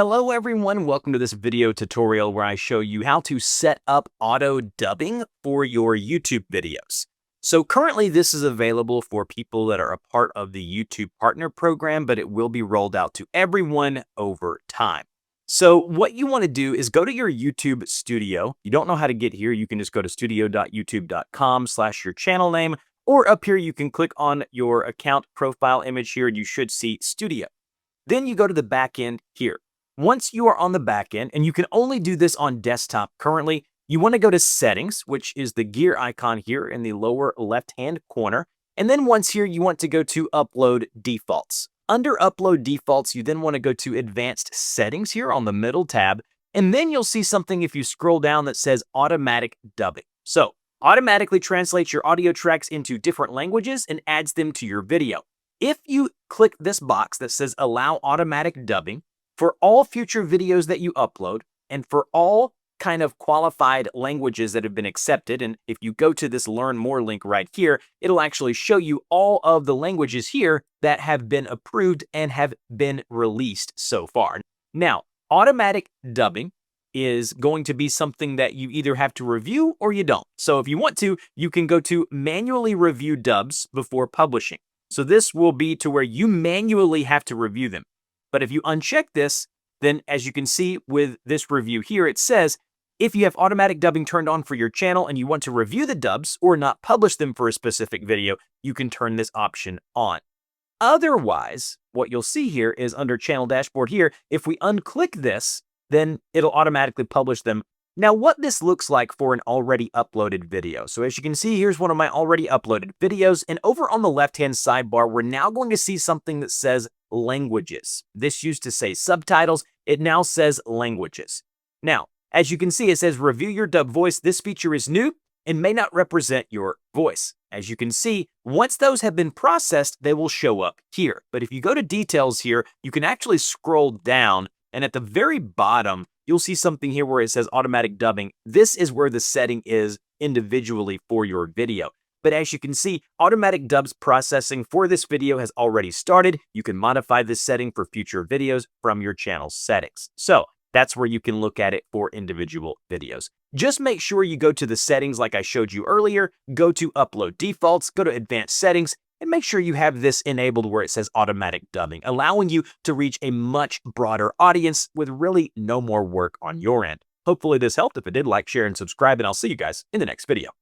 Hello everyone, welcome to this video tutorial where I show you how to set up auto dubbing for your YouTube videos. So currently this is available for people that are a part of the YouTube Partner Program, but it will be rolled out to everyone over time. So what you want to do is go to your YouTube studio. You don't know how to get here, you can just go to studio.youtube.com/your channel name, or up here you can click on your account profile image here and you should see Studio. Then you go to the back end here. Once you are on the back end, and you can only do this on desktop currently, you want to go to Settings, which is the gear icon here in the lower left-hand corner. And then once here, you want to go to Upload Defaults. Under Upload Defaults, you then want to go to Advanced Settings here on the middle tab. And then you'll see something if you scroll down that says Automatic Dubbing. So, automatically translates your audio tracks into different languages and adds them to your video. If you click this box that says Allow Automatic Dubbing, for all future videos that you upload, and for all kind of qualified languages that have been accepted, and if you go to this Learn More link right here, it'll actually show you all of the languages here that have been approved and have been released so far. Now, automatic dubbing is going to be something that you either have to review or you don't. So if you want to, you can go to Manually Review Dubs before publishing. So this will be to where you manually have to review them. But if you uncheck this, then as you can see with this review here, it says, if you have automatic dubbing turned on for your channel and you want to review the dubs or not publish them for a specific video, you can turn this option on. Otherwise, what you'll see here is under Channel Dashboard here, if we unclick this, then it'll automatically publish them. Now, what this looks like for an already uploaded video. So as you can see, here's one of my already uploaded videos. And over on the left-hand sidebar, we're now going to see something that says languages. This used to say subtitles. It now says languages. Now, as you can see, it says review your dub voice. This feature is new and may not represent your voice. As you can see, once those have been processed, they will show up here. But if you go to details here, you can actually scroll down, and at the very bottom, you'll see something here where it says automatic dubbing. This is where the setting is individually for your video. But as you can see, automatic dubs processing for this video has already started. You can modify this setting for future videos from your channel settings. So that's where you can look at it for individual videos. Just make sure you go to the settings like I showed you earlier, go to Upload Defaults, go to Advanced Settings, and make sure you have this enabled where it says automatic dubbing, allowing you to reach a much broader audience with really no more work on your end. Hopefully this helped. If it did, like, share, and subscribe, and I'll see you guys in the next video.